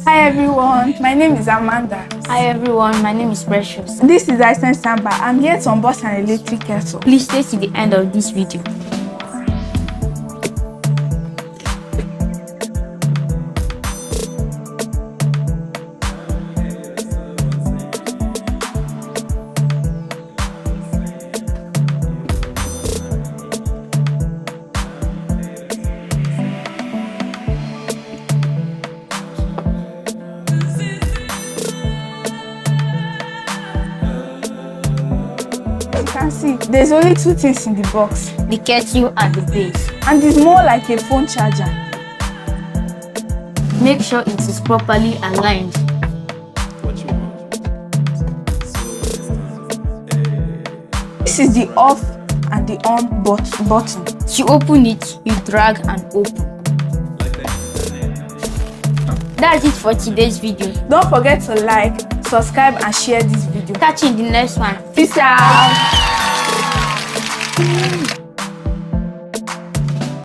Hi everyone, my name is Amanda. Hi everyone, my name is Precious. This is ICent Samba. I'm here to unbox an electric kettle. Please stay to the end of this video. You can see, there's only two things in the box. The kettle and the base. And it's more like a phone charger. Make sure it is properly aligned. This is the off and the on button. To open it, you drag and open. That's it for today's video. Don't forget to like, subscribe and share this video. Catch you in the next one. Peace out.